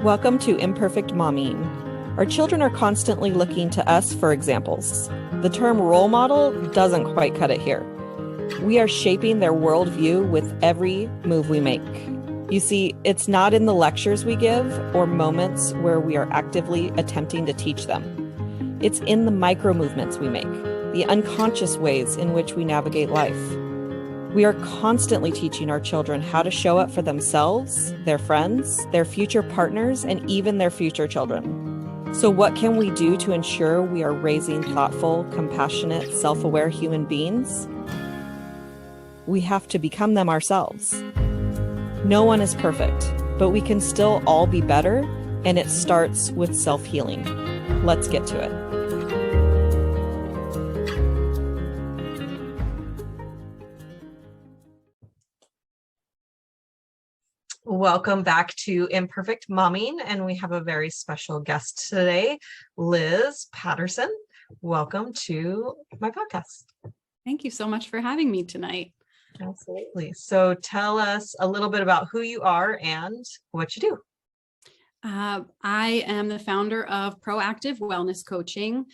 Welcome to Imperfect Momming. Our children are constantly looking to us for examples. The term role model doesn't quite cut it here. We are shaping their worldview with every move we make. You see, it's not in the lectures we give or moments where we are actively attempting to teach them. It's in the micro movements we make, the unconscious ways in which we navigate life. We are constantly teaching our children how to show up for themselves, their friends, their future partners, and even their future children. So what can we do to ensure we are raising thoughtful, compassionate, self-aware human beings? We have to become them ourselves. No one is perfect, but we can still all be better, and it starts with self-healing. Let's get to it. Welcome back to Imperfect Momming, and we have a very special guest today, Liz Patterson. Welcome to my podcast. Thank you so much for having me tonight. Absolutely. So tell us a little bit about who you are and what you do. I am the founder of Proactive Wellness Coaching,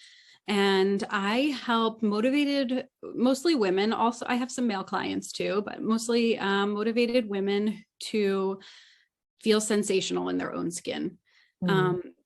and I help motivated, mostly women. Also, I have some male clients too, but mostly motivated women to feel sensational in their own skin.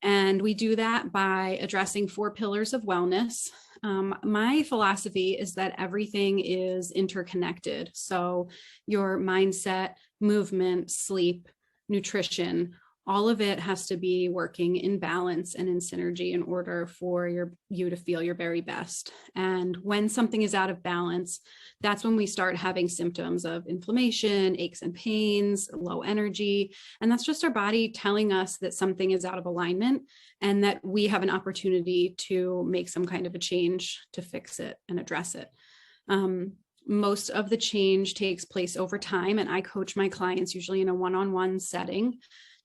And we do that by addressing 4 pillars of wellness. My philosophy is that everything is interconnected. So your mindset, movement, sleep, nutrition, all of it has to be working in balance and in synergy in order for you to feel your very best. And when something is out of balance, that's when we start having symptoms of inflammation, aches and pains, low energy. And that's just our body telling us that something is out of alignment and that we have an opportunity to make some kind of a change to fix it and address it. Most of the change takes place over time, and I coach my clients usually in a one-on-one setting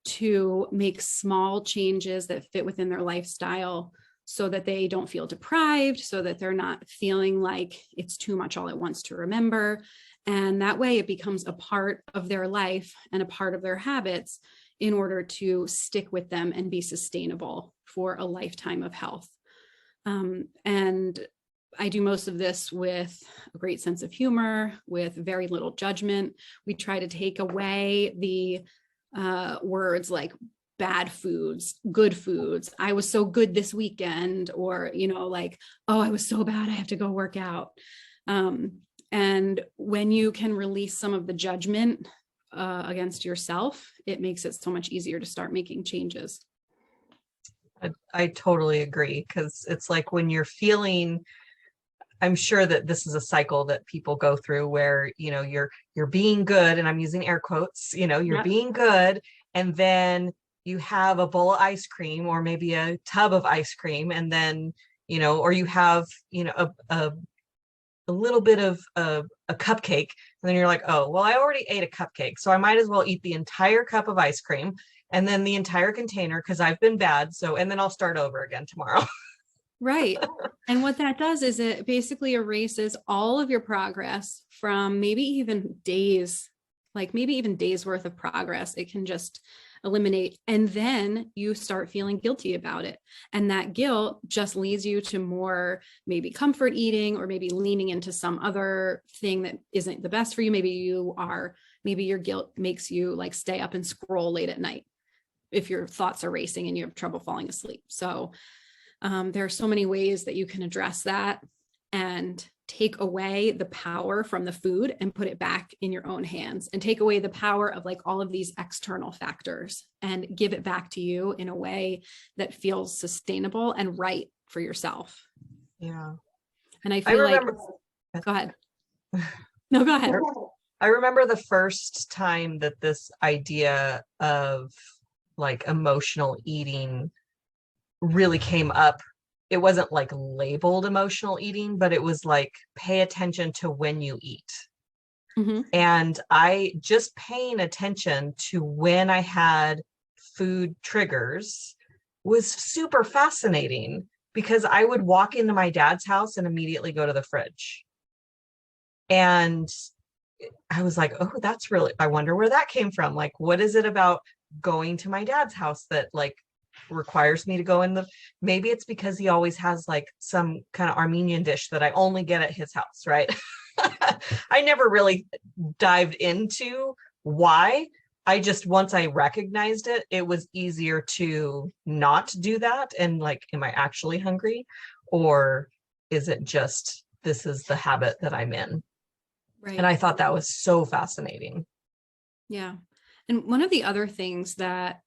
to make small changes that fit within their lifestyle so that they don't feel deprived, so that they're not feeling like it's too much all at once to remember. And that way it becomes a part of their life and a part of their habits in order to stick with them and be sustainable for a lifetime of health. And I do most of this with a great sense of humor, with very little judgment. We try to take away the words like bad foods, good foods. I was so good this weekend, or, like, oh, I was so bad, I have to go work out. And when you can release some of the judgment against yourself, it makes it so much easier to start making changes. I totally agree, because it's like when you're feeling, I'm sure that this is a cycle that people go through where, you're being good, and I'm using air quotes, you're Yep. being good, and then you have a bowl of ice cream or maybe a tub of ice cream, and then, or you have, a little bit of a cupcake, and then you're like, oh, well, I already ate a cupcake, so I might as well eat the entire cup of ice cream and then the entire container because I've been bad. And then I'll start over again tomorrow. Right. And what that does is it basically erases all of your progress from maybe even days worth of progress. It can just eliminate. And then you start feeling guilty about it. And that guilt just leads you to more maybe comfort eating, or maybe leaning into some other thing that isn't the best for you. Maybe your guilt makes you like stay up and scroll late at night if your thoughts are racing and you have trouble falling asleep. So there are so many ways that you can address that and take away the power from the food and put it back in your own hands, and take away the power of like all of these external factors and give it back to you in a way that feels sustainable and right for yourself. Yeah. And I feel go ahead. No, go ahead. I remember the first time that this idea of like emotional eating really came up. It wasn't like labeled emotional eating, but it was like, pay attention to when you eat. Mm-hmm. And I just paying attention to when I had food triggers was super fascinating, because I would walk into my dad's house and immediately go to the fridge. And I was like, oh, that's really, I wonder where that came from. Like, what is it about going to my dad's house that like requires me to go in maybe it's because he always has like some kind of Armenian dish that I only get at his house, right? I never really dived into why. I just, once I recognized it, it was easier to not do that. And like, am I actually hungry? Or is it just, this is the habit that I'm in? Right. And I thought that was so fascinating. Yeah. And one of the other things that,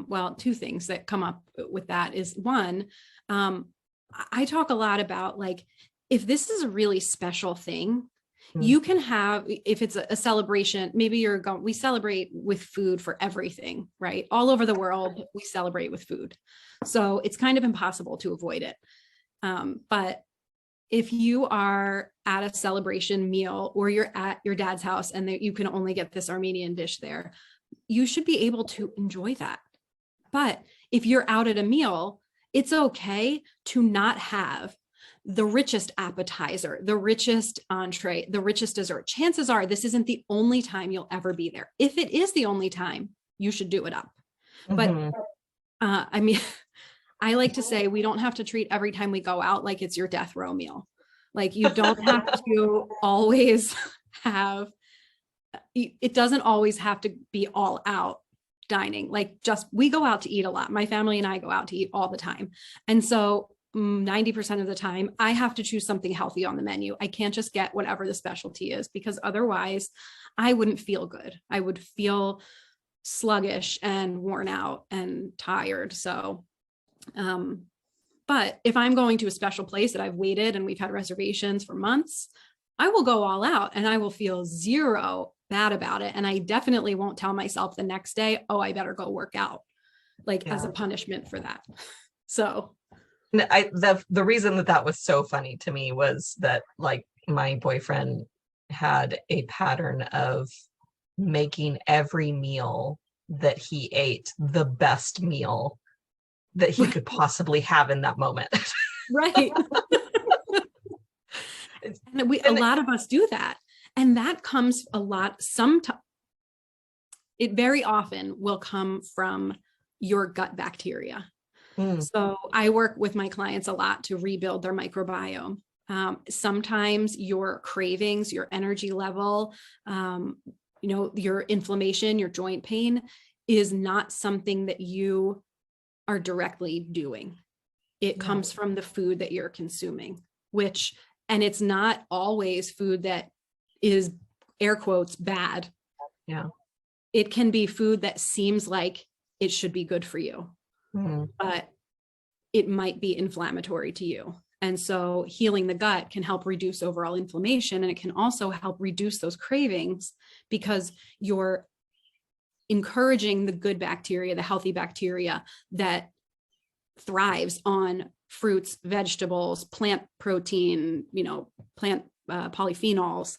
well, two things that come up with that is one, I talk a lot about like, if this is a really special thing, you can have, if it's a celebration, maybe we celebrate with food for everything, right? All over the world, we celebrate with food. So it's kind of impossible to avoid it. But if you are at a celebration meal or you're at your dad's house and you can only get this Armenian dish there, you should be able to enjoy that. But if you're out at a meal, it's okay to not have the richest appetizer, the richest entree, the richest dessert. Chances are this isn't the only time you'll ever be there. If it is the only time, you should do it up. But I mean, I like to say we don't have to treat every time we go out like it's your death row meal. Like you don't have to always have, it doesn't always have to be all out dining. Like we go out to eat a lot. My family and I go out to eat all the time. And so 90% of the time I have to choose something healthy on the menu. I can't just get whatever the specialty is, because otherwise I wouldn't feel good. I would feel sluggish and worn out and tired. So, but if I'm going to a special place that I've waited and we've had reservations for months, I will go all out and I will feel zero bad about it. And I definitely won't tell myself the next day, oh, I better go work out, like as a punishment for that. So the reason that was so funny to me was that like my boyfriend had a pattern of making every meal that he ate the best meal that he could possibly have in that moment. Right. And a lot of us do that. And that comes a lot. It very often will come from your gut bacteria. So I work with my clients a lot to rebuild their microbiome. Sometimes your cravings, your energy level, your inflammation, your joint pain is not something that you are directly doing. It comes from the food that you're consuming, and it's not always food that is air quotes bad. Yeah. It can be food that seems like it should be good for you, but it might be inflammatory to you. And so healing the gut can help reduce overall inflammation. And it can also help reduce those cravings because you're encouraging the good bacteria, the healthy bacteria that thrives on fruits, vegetables, plant protein, plant polyphenols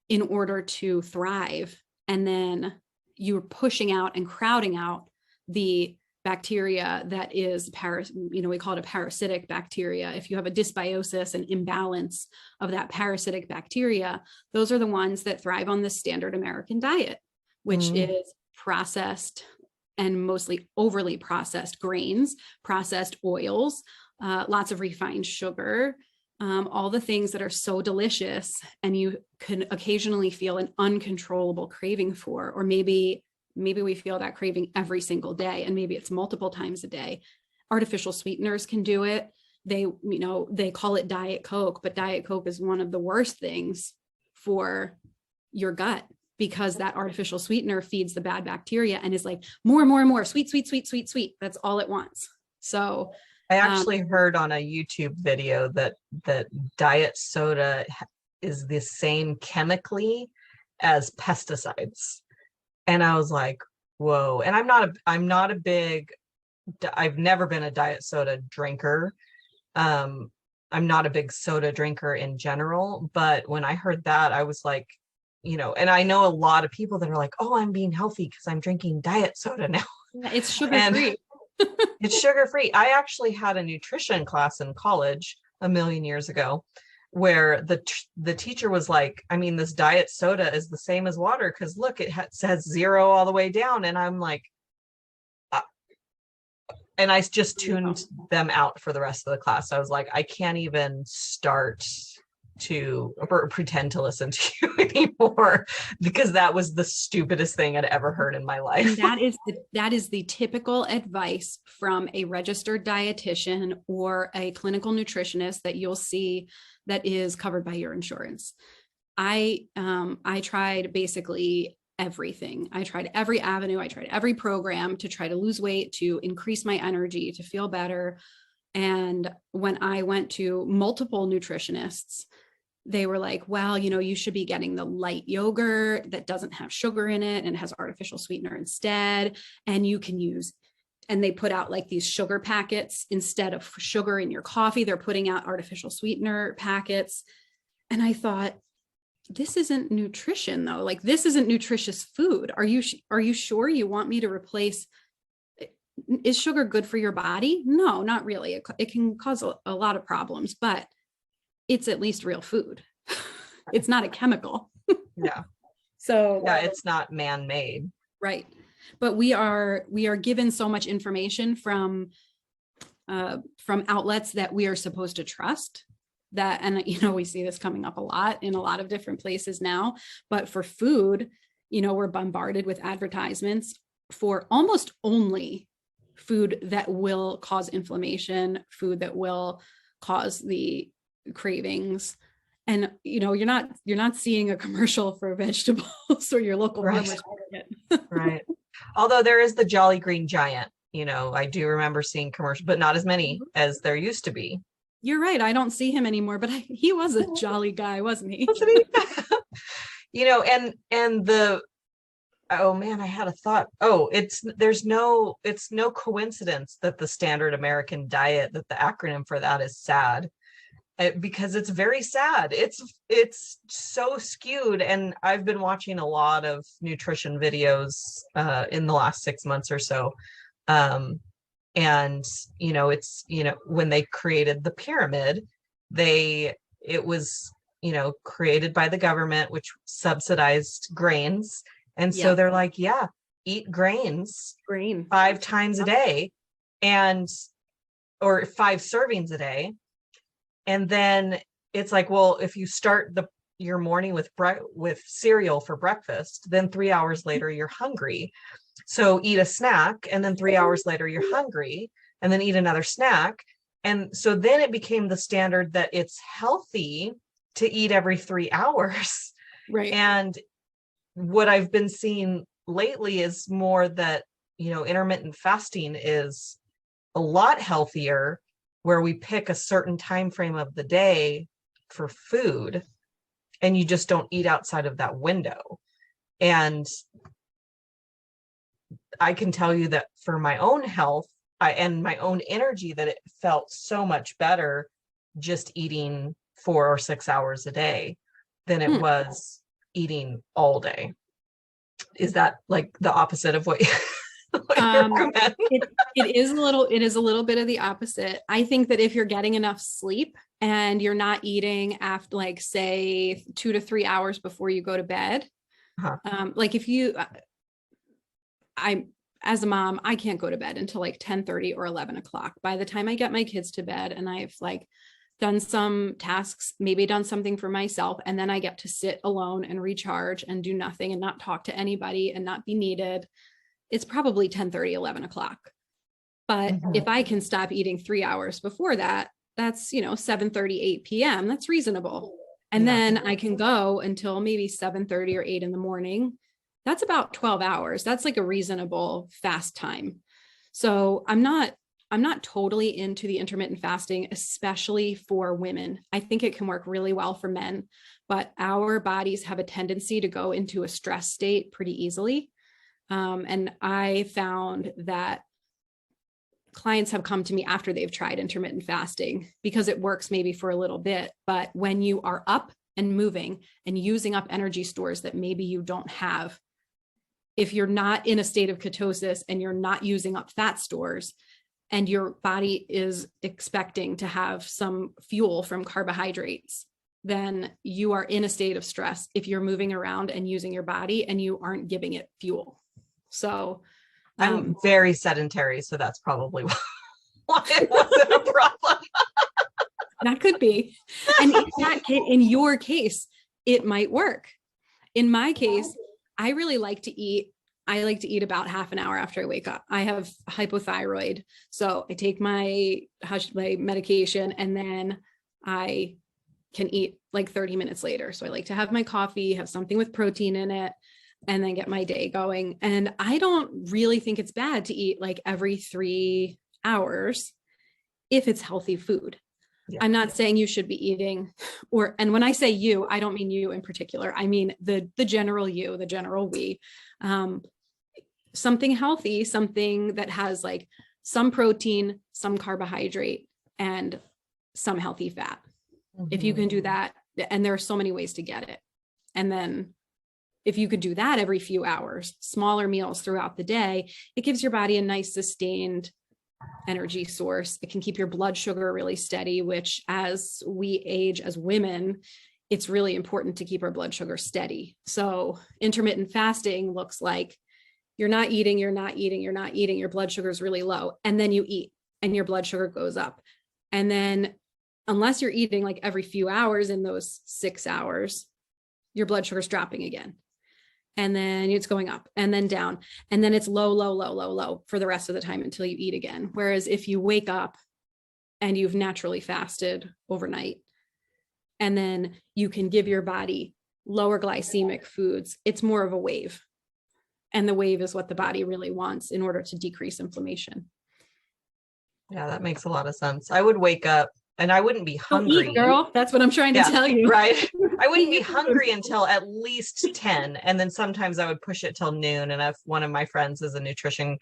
in order to thrive. And then you're pushing out and crowding out the bacteria that is we call it a parasitic bacteria. If you have a dysbiosis, an imbalance of that parasitic bacteria, those are the ones that thrive on the standard American diet, which is processed and mostly overly processed grains, processed oils, lots of refined sugar, all the things that are so delicious and you can occasionally feel an uncontrollable craving for, or maybe we feel that craving every single day, and maybe it's multiple times a day. Artificial sweeteners can do it. They call it Diet Coke, but Diet Coke is one of the worst things for your gut because that artificial sweetener feeds the bad bacteria and is like more and more and more sweet, sweet, sweet, sweet, sweet. That's all it wants. So I actually heard on a YouTube video that diet soda is the same chemically as pesticides. And I was like, whoa. And I've never been a diet soda drinker. I'm not a big soda drinker in general, but when I heard that, I was like, and I know a lot of people that are like, oh, I'm being healthy because I'm drinking diet soda now. It's sugar-free. It's sugar-free. I actually had a nutrition class in college a million years ago where the teacher was like, I mean, this diet soda is the same as water because look, it says 0 all the way down. And I'm like, and I just tuned them out for the rest of the class. I was like, I can't even start to or pretend to listen to you anymore, because that was the stupidest thing I'd ever heard in my life. And that is the typical advice from a registered dietitian or a clinical nutritionist that you'll see that is covered by your insurance. I tried basically everything. I tried every avenue. I tried every program to try to lose weight, to increase my energy, to feel better. And when I went to multiple nutritionists, they were like, well, you should be getting the light yogurt that doesn't have sugar in it and has artificial sweetener instead. And you can use, and they put out like these sugar packets instead of sugar in your coffee. They're putting out artificial sweetener packets. And I thought, this isn't nutrition though. Like, this isn't nutritious food. Are you sure you want me to replace? Is sugar good for your body? No, not really. It can cause a lot of problems, but it's at least real food. It's not a chemical. Yeah. So yeah, it's not man-made. Right. But we are given so much information from outlets that we are supposed to trust that, and we see this coming up a lot in a lot of different places now, but for food, we're bombarded with advertisements for almost only food that will cause inflammation, food that will cause the cravings. And you're not seeing a commercial for vegetables or your local farmer's market. Right. Although there is the Jolly Green Giant, I do remember seeing commercials, but not as many as there used to be. You're right. I don't see him anymore, but he was a jolly guy, wasn't he? Wasn't he? And the, oh man, I had a thought. Oh, it's no coincidence that the standard American diet, that the acronym for that is SAD. Because it's very sad. It's so skewed. And I've been watching a lot of nutrition videos in the last 6 months or so. And it's, when they created the pyramid, it was, created by the government, which subsidized grains. And so they're like, yeah, eat green 5 times a day, or 5 servings a day. And then it's like, well, if you start your morning with cereal for breakfast, then 3 hours later you're hungry. So eat a snack, and then 3 hours later you're hungry, and then eat another snack. And so then it became the standard that it's healthy to eat every 3 hours. Right. And what I've been seeing lately is more that, intermittent fasting is a lot healthier, where we pick a certain time frame of the day for food, and you just don't eat outside of that window. And I can tell you that for my own health and my own energy, that it felt so much better just eating 4 or 6 hours a day than it was eating all day. Is that like the opposite of what you recommend? It is a little bit of the opposite. I think that if you're getting enough sleep and you're not eating after, like, say 2 to 3 hours before you go to bed, like if you, as a mom, I can't go to bed until like 10:30 or 11 o'clock. By the time I get my kids to bed and I've like done some tasks, maybe done something for myself, and then I get to sit alone and recharge and do nothing and not talk to anybody and not be needed, it's probably 10:30, 11 o'clock. But if I can stop eating 3 hours before that, that's, 7:30, 8 p.m. That's reasonable. And then I can go until maybe 7:30 or 8 in the morning. That's about 12 hours. That's like a reasonable fast time. So I'm not totally into the intermittent fasting, especially for women. I think it can work really well for men, but our bodies have a tendency to go into a stress state pretty easily. And I found that clients have come to me after they've tried intermittent fasting because it works maybe for a little bit, but when you are up and moving and using up energy stores that maybe you don't have, if you're not in a state of ketosis and you're not using up fat stores and your body is expecting to have some fuel from carbohydrates, then you are in a state of stress if you're moving around and using your body and you aren't giving it fuel. So I'm very sedentary, so that's probably why it wasn't a problem. That could be. And in your case, it might work. In my case, I really like to eat. I like to eat about half an hour after I wake up. I have hypothyroid. So I take my medication and then I can eat like 30 minutes later. So I like to have my coffee, have something with protein in it, and then get my day going. And I don't really think it's bad to eat like every 3 hours if it's healthy food. Yeah. I'm not saying you should be eating and when I say you, I don't mean you in particular. I mean the general you, the general we, something healthy, something that has like some protein, some carbohydrate, and some healthy fat. Mm-hmm. If you can do that, and there are so many ways to get it. And then if you could do that every few hours, smaller meals throughout the day, it gives your body a nice sustained energy source. It can keep your blood sugar really steady, which as we age as women, it's really important to keep our blood sugar steady. So intermittent fasting looks like you're not eating, your blood sugar is really low. And then you eat and your blood sugar goes up. And then unless you're eating like every few hours in those 6 hours, your blood sugar is dropping again. And then it's going up and then down. And then it's low for the rest of the time until you eat again. Whereas if you wake up and you've naturally fasted overnight, and then you can give your body lower glycemic foods, it's more of a wave. And the wave is what the body really wants in order to decrease inflammation. Yeah, that makes a lot of sense. I would wake up and I wouldn't be hungry. Don't eat, girl. That's what I'm trying to tell you. Right. I wouldn't be hungry until at least 10. And then sometimes I would push it till noon. And one of my friends is a nutrition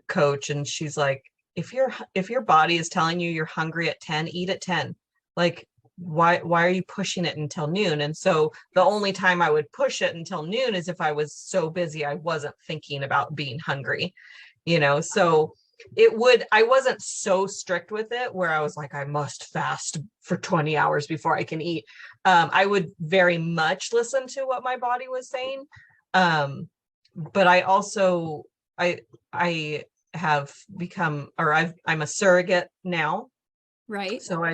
coach. And she's like, if your body is telling you you're hungry at 10, eat at 10. Like, why are you pushing it until noon? And so the only time I would push it until noon is if I was so busy I wasn't thinking about being hungry, so I wasn't so strict with it where I was like, I must fast for 20 hours before I can eat. I would very much listen to what my body was saying. But I also, I have become, I'm a surrogate now. Right. So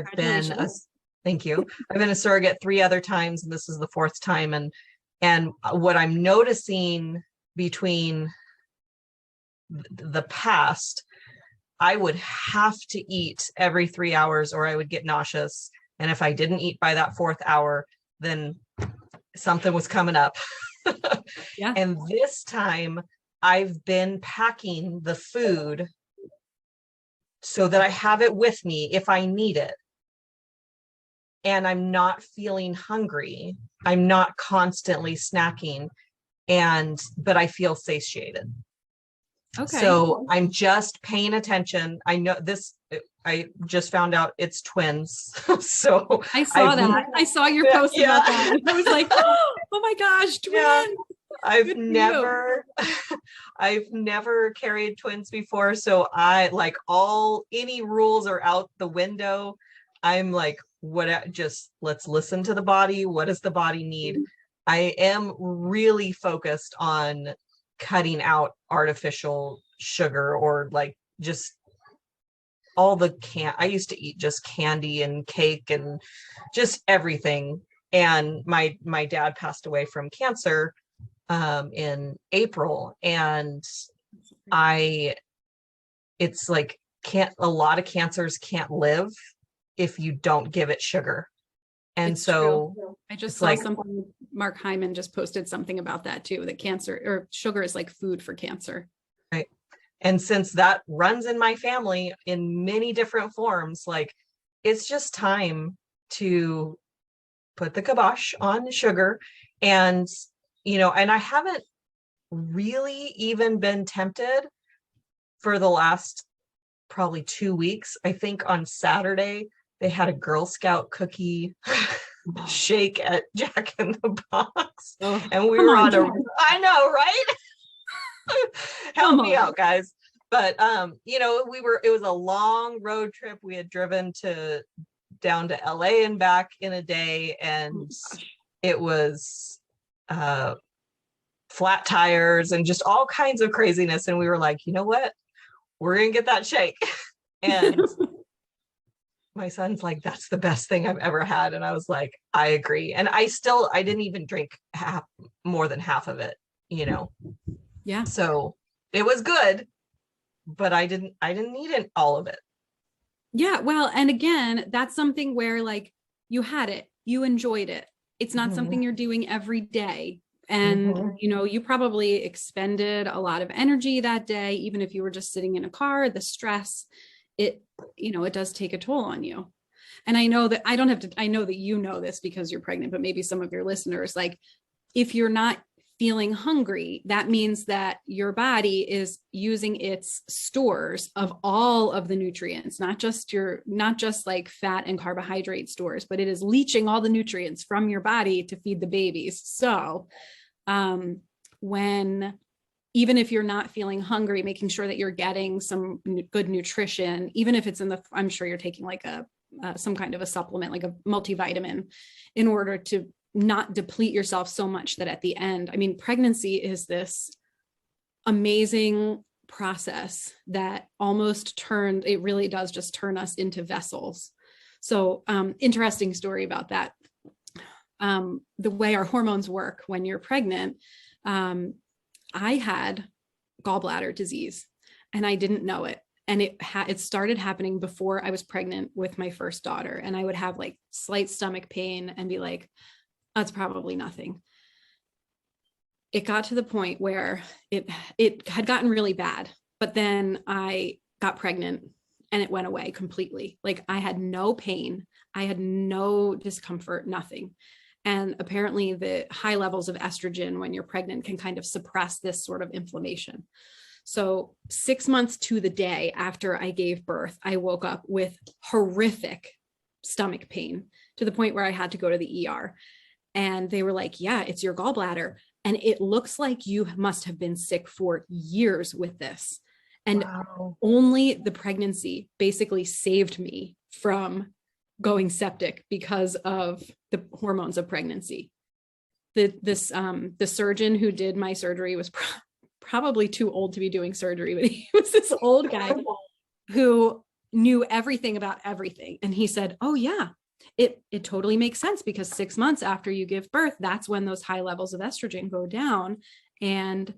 thank you. I've been a surrogate 3 other times, and this is the 4th time. And what I'm noticing between the past, I would have to eat every 3 hours or I would get nauseous. And if I didn't eat by that 4th hour, then something was coming up. Yeah. And this time I've been packing the food so that I have it with me if I need it. And I'm not feeling hungry. I'm not constantly snacking, but I feel satiated. Okay. So I'm just paying attention. I know this, I just found out it's twins. So I saw that. I saw your post about that. I was like, oh my gosh, twins. Yeah. I've never carried twins before. So I like any rules are out the window. I'm like, let's listen to the body. What does the body need? I am really focused on cutting out artificial sugar or like just all I used to eat just candy and cake and just everything. And my dad passed away from cancer in April. And it's like a lot of cancers can't live if you don't give it sugar. And it's so true. I just saw something, Mark Hyman just posted something about that too, that cancer or sugar is like food for cancer. Right. And since that runs in my family in many different forms, like it's just time to put the kibosh on sugar. And, and I haven't really even been tempted for the last probably 2 weeks. I think on Saturday, they had a Girl Scout cookie shake at Jack in the Box. Oh, and we were on I know, right? Help me out, guys. But, it was a long road trip. We had driven down to LA and back in a day. And it was flat tires and just all kinds of craziness. And we were like, you know what? We're going to get that shake. And my son's like, that's the best thing I've ever had. And I was like, I agree. And I didn't even drink more than half of it, you know? Yeah. So it was good, but I didn't need all of it. Yeah. Well, and again, that's something where like you had it, you enjoyed it. It's not something you're doing every day. And, you know, you probably expended a lot of energy that day, even if you were just sitting in a car, the stress, it does take a toll on you. And I know that I know that you know this because you're pregnant, but maybe some of your listeners, like if you're not feeling hungry, that means that your body is using its stores of all of the nutrients, not just like fat and carbohydrate stores, but it is leaching all the nutrients from your body to feed the babies. So even if you're not feeling hungry, making sure that you're getting some good nutrition, even if it's I'm sure you're taking like some kind of a supplement, like a multivitamin, in order to not deplete yourself so much that at the end, I mean, pregnancy is this amazing process that it really does just turn us into vessels. So interesting story about that. The way our hormones work when you're pregnant, I had gallbladder disease and I didn't know it. And it started happening before I was pregnant with my first daughter. And I would have like slight stomach pain and be like, that's probably nothing. It got to the point where it had gotten really bad, but then I got pregnant and it went away completely. Like I had no pain. I had no discomfort, nothing. And apparently the high levels of estrogen when you're pregnant can kind of suppress this sort of inflammation. So 6 months to the day after I gave birth, I woke up with horrific stomach pain to the point where I had to go to the ER. And they were like, yeah, it's your gallbladder. And it looks like you must have been sick for years with this. And wow. Only the pregnancy basically saved me from going septic because of the hormones of pregnancy. The surgeon who did my surgery was probably too old to be doing surgery, but he was this old guy who knew everything about everything. And he said, oh yeah, it totally makes sense because 6 months after you give birth, that's when those high levels of estrogen go down and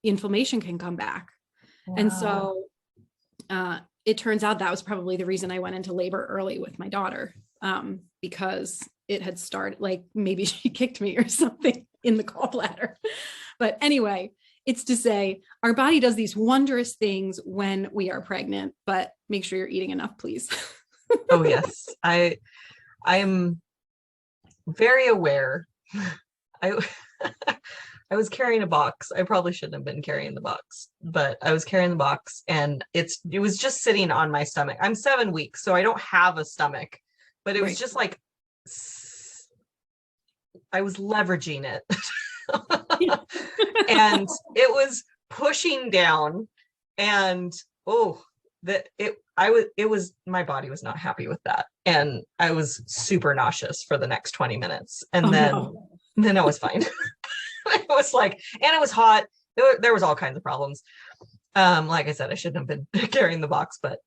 inflammation can come back. Wow. And so it turns out that was probably the reason I went into labor early with my daughter, because it had started, like maybe she kicked me or something in the gallbladder. But anyway, it's to say our body does these wondrous things when we are pregnant, but make sure you're eating enough, please. Oh, yes. I am very aware. I was carrying a box. I probably shouldn't have been carrying the box, but I was carrying the box and it was just sitting on my stomach. I'm 7 weeks, so I don't have a stomach, but it was just like, I was leveraging it. And it was pushing down and my body was not happy with that. And I was super nauseous for the next 20 minutes. And then I was fine. It was like, and it was hot. There was all kinds of problems. Like I said, I shouldn't have been carrying the box, but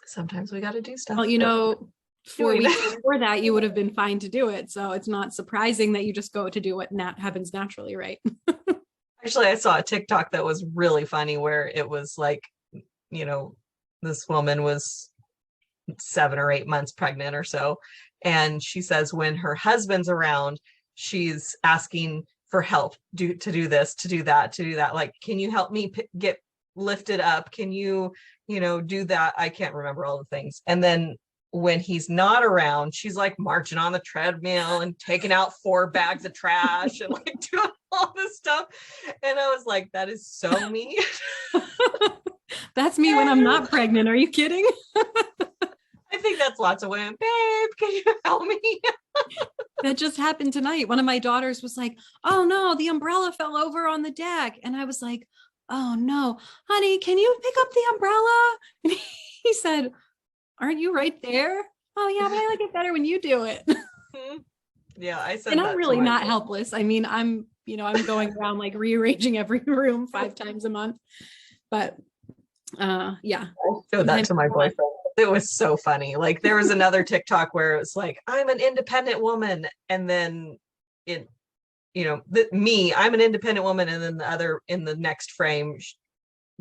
sometimes we got to do stuff. Well, 4 weeks before that, you would have been fine to do it. So it's not surprising that you just go to do what happens naturally, right? Actually, I saw a TikTok that was really funny where it was like, this woman was 7 or 8 months pregnant or so. And she says when her husband's around, she's asking for help to do this, to do that. Like, can you help me get lifted up? Can you, do that? I can't remember all the things. And then when he's not around, she's like marching on the treadmill and taking out 4 bags of trash and like doing all this stuff. And I was like, that is so me. That's me when I'm not pregnant. Are you kidding? I think that's lots of women. Babe, can you help me? That just happened tonight. One of my daughters was like, oh no, the umbrella fell over on the deck. And I was like, oh no, honey, can you pick up the umbrella? And he said, aren't you right there? Oh yeah, but I like it better when you do it. Yeah, I said and that I'm really not helpless. I mean, I'm I'm going around like rearranging every room 5 times a month. But yeah. I showed that to my boyfriend. It was so funny. Like there was another TikTok where it was like, I'm an independent woman. And then I'm an independent woman. And then the other in the next frame,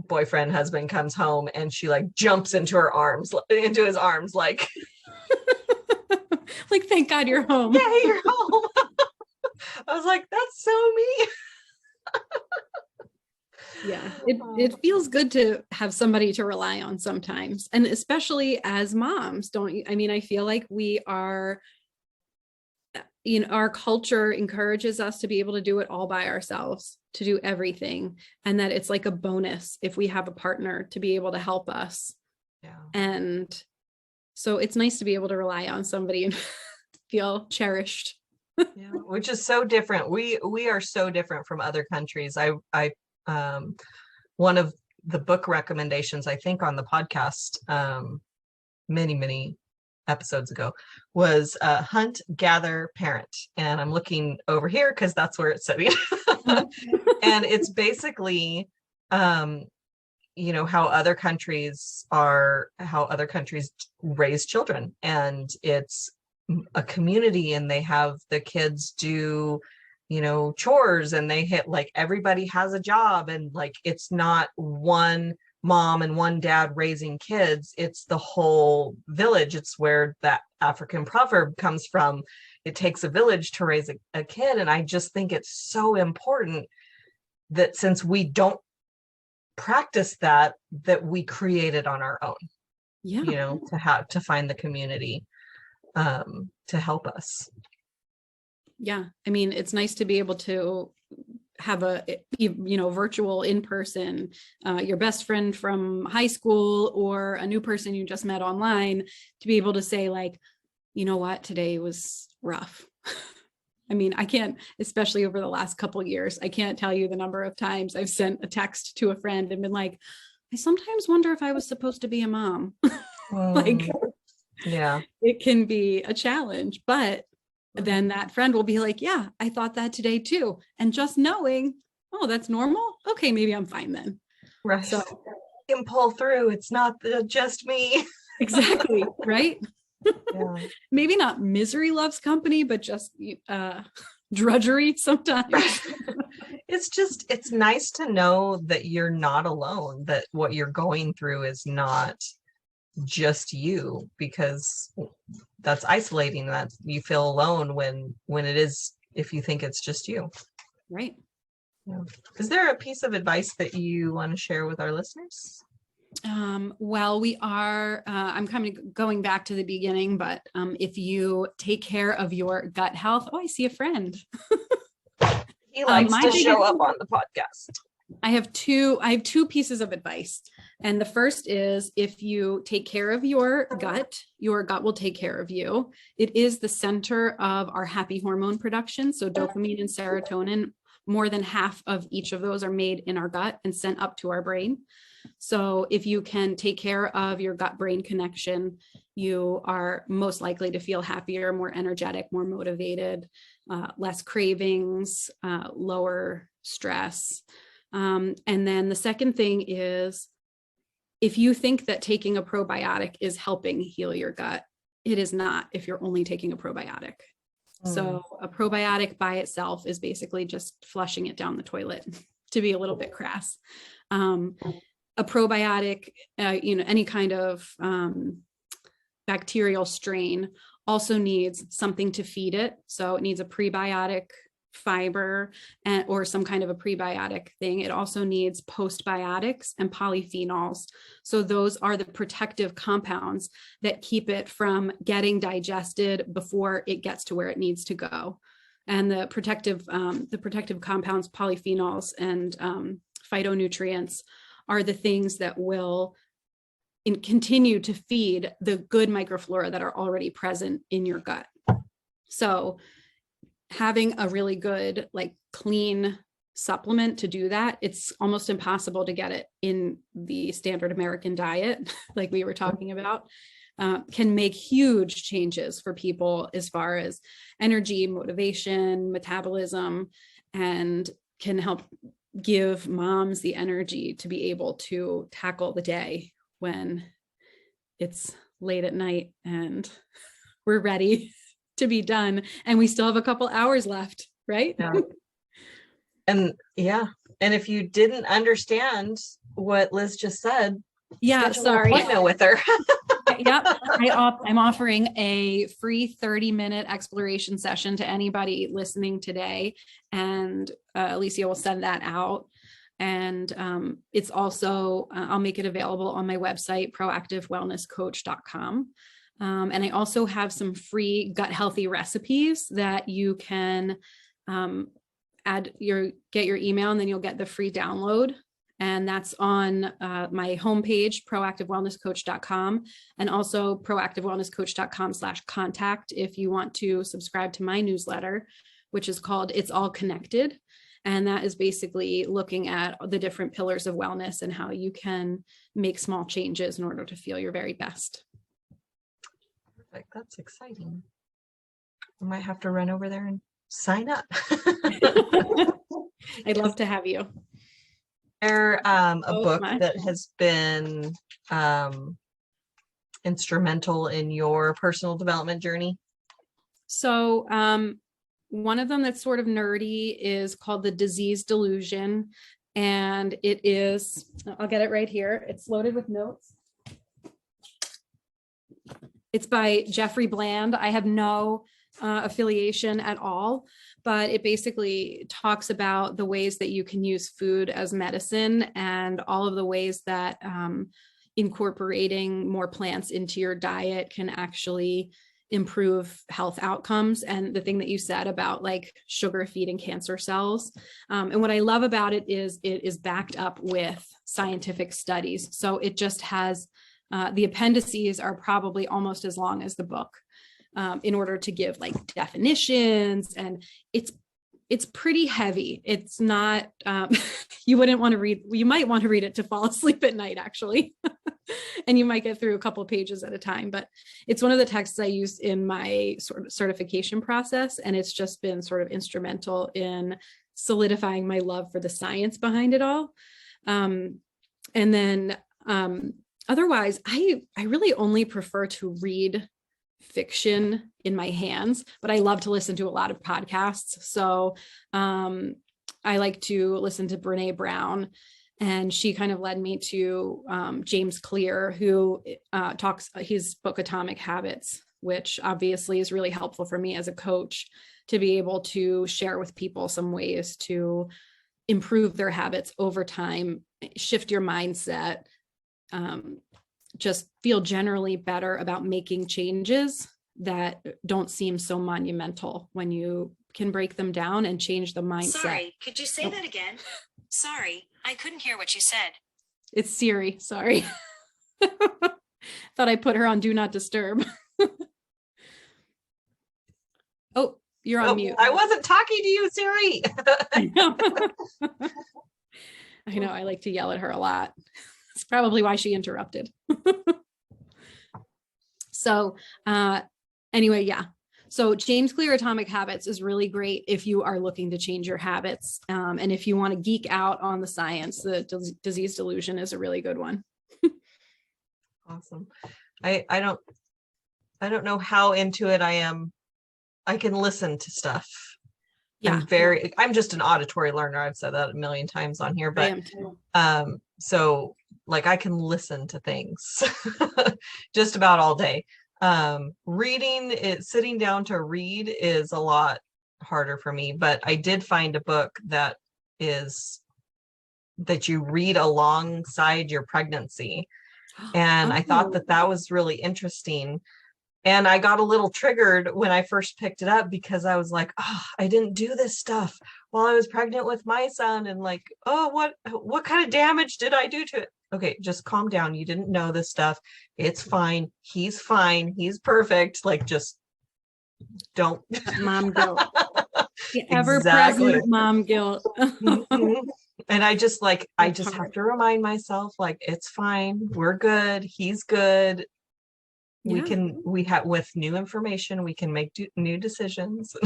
boyfriend, husband comes home and she like jumps into his arms, like, like, thank God you're home. Yeah, you're home. I was like, that's so me. Yeah, it feels good to have somebody to rely on sometimes. And especially as moms, don't you? I mean, I feel like we are, our culture encourages us to be able to do it all by ourselves, to do everything. And that it's like a bonus if we have a partner to be able to help us. Yeah. And so it's nice to be able to rely on somebody and feel cherished. Yeah, which is so different. We are so different from other countries. I one of the book recommendations, I think on the podcast many episodes ago, was Hunt, Gather, Parent. And I'm looking over here because that's where it's sitting. And it's basically how other countries raise children, and it's a community, and they have the kids do chores, and they hit like everybody has a job, and like it's not one mom and one dad raising kids, it's the whole village. It's where that African proverb comes from, it takes a village to raise a kid. And I just think it's so important that since we don't practice that we create it on our own. Yeah. To find the community to help us. Yeah. I mean, it's nice to be able to have a, virtual in-person, your best friend from high school or a new person you just met online, to be able to say like, you know what, today was rough. I mean, I can't, especially over the last couple of years, I can't tell you the number of times I've sent a text to a friend and been like, I sometimes wonder if I was supposed to be a mom. Like, yeah, it can be a challenge, but then that friend will be like, yeah, I thought that today too. And just knowing, oh, that's normal. Okay, maybe I'm fine then. Right. So you can pull through. It's not just me. Exactly. Right. Yeah. Maybe not misery loves company, but just drudgery sometimes. It's nice to know that you're not alone, that what you're going through is not just you, because that's isolating, that you feel alone when it is, if you think it's just you. Right. Yeah. Is there a piece of advice that you want to share with our listeners? Well, we are, I'm kind of going back to the beginning, but if you take care of your gut health, I see a friend. He likes to show up on the podcast. I have two pieces of advice. And the first is, if you take care of your gut will take care of you. It is the center of our happy hormone production. So dopamine and serotonin, more than half of each of those are made in our gut and sent up to our brain. So if you can take care of your gut-brain connection, you are most likely to feel happier, more energetic, more motivated, less cravings, lower stress. And then the second thing is, if you think that taking a probiotic is helping heal your gut, it is not if you're only taking a probiotic. So a probiotic by itself is basically just flushing it down the toilet, to be a little bit crass. A probiotic, any kind of bacterial strain also needs something to feed it. So it needs a prebiotic fiber or some kind of a prebiotic thing. It also needs postbiotics and polyphenols. So those are the protective compounds that keep it from getting digested before it gets to where it needs to go. And the protective compounds, polyphenols, and phytonutrients are the things that will continue to feed the good microflora that are already present in your gut. So having a really good, clean supplement to do that, it's almost impossible to get it in the standard American diet, like we were talking about, can make huge changes for people as far as energy, motivation, metabolism. and can help give moms the energy to be able to tackle the day when it's late at night and we're ready to be done and we still have a couple hours left, right? Yeah. And if you didn't understand what Liz just said, sorry, an appointment with her. Yep. I'm offering a free 30-minute exploration session to anybody listening today. And Alicia will send that out. And it's also, I'll make it available on my website, proactivewellnesscoach.com. And I also have some free gut healthy recipes that you can get your email, and then you'll get the free download. And that's on my homepage, proactivewellnesscoach.com, and also proactivewellnesscoach.com/contact if you want to subscribe to my newsletter, which is called It's All Connected. And that is basically looking at the different pillars of wellness and how you can make small changes in order to feel your very best. Perfect. That's exciting. I might have to run over there and sign up. I'd love to have you. There a book that has been instrumental in your personal development journey? So one of them that's sort of nerdy is called The Disease Delusion. And it is, I'll get it right here. It's loaded with notes. It's by Jeffrey Bland. I have no affiliation at all, but it basically talks about the ways that you can use food as medicine and all of the ways that incorporating more plants into your diet can actually improve health outcomes. And the thing that you said about like sugar feeding cancer cells. And what I love about it is backed up with scientific studies. So it just has, the appendices are probably almost as long as the book. In order to give like definitions, and it's pretty heavy. It's not, you might want to read it to fall asleep at night, actually. And you might get through a couple of pages at a time, but it's one of the texts I use in my sort of certification process. And it's just been sort of instrumental in solidifying my love for the science behind it all. And then otherwise, I really only prefer to read fiction in my hands, but I love to listen to a lot of podcasts. So I like to listen to Brene Brown, and she kind of led me to James Clear, who talks his book Atomic Habits, which obviously is really helpful for me as a coach to be able to share with people some ways to improve their habits over time, shift your mindset, just feel generally better about making changes that don't seem so monumental when you can break them down and change the mindset. Sorry, could you say that again? Sorry, I couldn't hear what you said. It's Siri, sorry. Thought I put her on Do Not Disturb. Oh, you're on mute. I wasn't talking to you, Siri. I know. I know, I like to yell at her a lot. It's probably why she interrupted. So anyway, yeah. So James Clear Atomic Habits is really great if you are looking to change your habits. And if you want to geek out on the science, the Disease Delusion is a really good one. Awesome. I don't know how into it I am. I can listen to stuff. Yeah. I'm just an auditory learner. I've said that a million times on here, but I am too. So like I can listen to things just about all day. Sitting down to read is a lot harder for me, but I did find a book that you read alongside your pregnancy. And I thought that was really interesting. And I got a little triggered when I first picked it up because I was like, oh, I didn't do this stuff while I was pregnant with my son. And like, oh, what kind of damage did I do to it? Okay, just calm down. You didn't know this stuff. It's fine. He's fine. He's perfect. Like, just don't. Mom guilt. The ever-present mom guilt. And I just have to remind myself, like, it's fine. We're good. He's good. Yeah. We have with new information, we can make new decisions.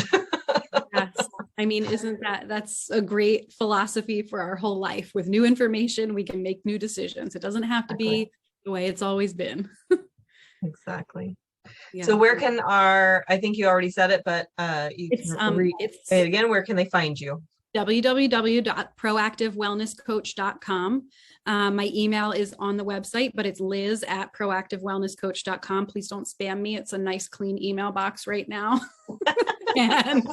Yes. I mean, that's a great philosophy for our whole life. With new information, we can make new decisions. It doesn't have to be the way it's always been. Exactly. Yeah. So where can I think you already said it, but you can say it again. Where can they find you? www.proactivewellnesscoach.com. My email is on the website, but it's liz@proactivewellnesscoach.com. Please don't spam me. It's a nice, clean email box right now. And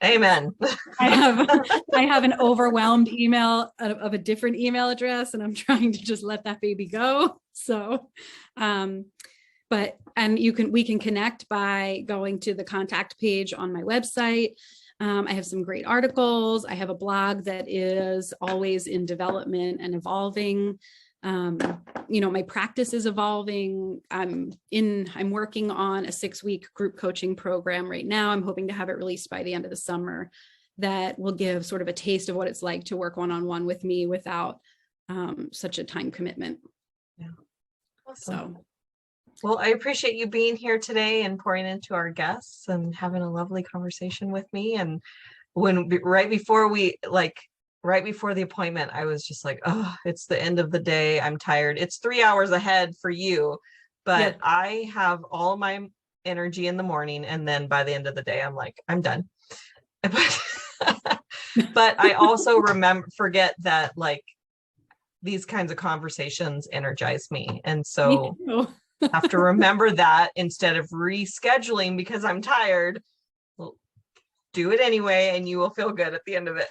amen. I have an overwhelmed email of a different email address, and I'm trying to just let that baby go. So, we can connect by going to the contact page on my website. I have some great articles. I have a blog that is always in development and evolving. My practice is evolving. I'm working on a 6-week group coaching program right now. I'm hoping to have it released by the end of the summer. That will give sort of a taste of what it's like to work one-on-one with me without such a time commitment. Yeah. Awesome. So. Well, I appreciate you being here today and pouring into our guests and having a lovely conversation with me. And right before the appointment, I was just like, oh, it's the end of the day. I'm tired. It's 3 hours ahead for you, but I have all my energy in the morning. And then by the end of the day, I'm like, I'm done. But I also forget that like these kinds of conversations energize me. And so have to remember that instead of rescheduling because I'm tired, well, do it anyway, and you will feel good at the end of it.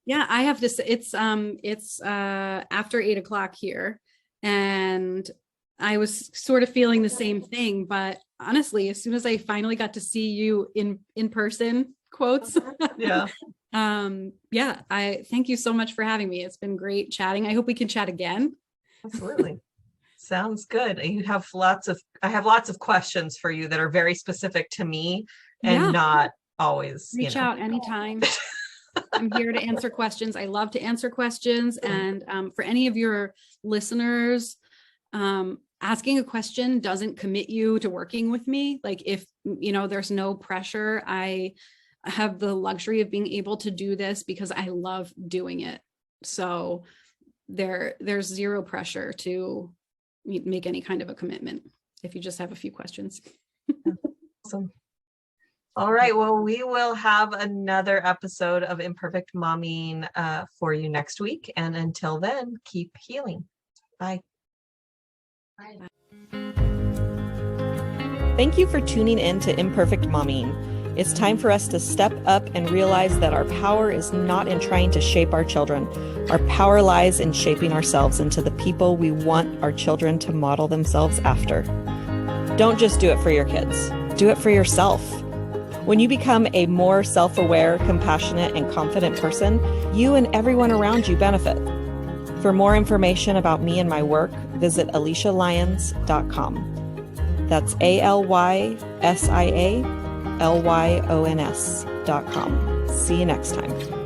Yeah, I have to say it's after 8:00 here, and I was sort of feeling the same thing. But honestly, as soon as I finally got to see you in person, quotes. Yeah. I thank you so much for having me. It's been great chatting. I hope we can chat again. Absolutely. Sounds good. I have lots of questions for you that are very specific to me and not always reach out anytime. I'm here to answer questions. I love to answer questions. And for any of your listeners, asking a question doesn't commit you to working with me. Like if, there's no pressure, I have the luxury of being able to do this because I love doing it. So there's zero pressure to make any kind of a commitment if you just have a few questions. Awesome. All right. Well, we will have another episode of Imperfect Momming for you next week. And until then, keep healing. Bye. Bye. Thank you for tuning in to Imperfect Momming. It's time for us to step up and realize that our power is not in trying to shape our children. Our power lies in shaping ourselves into the people we want our children to model themselves after. Don't just do it for your kids. Do it for yourself. When you become a more self-aware, compassionate, and confident person, you and everyone around you benefit. For more information about me and my work, visit AliciaLyons.com. That's ALYSIALYONS.com. See you next time.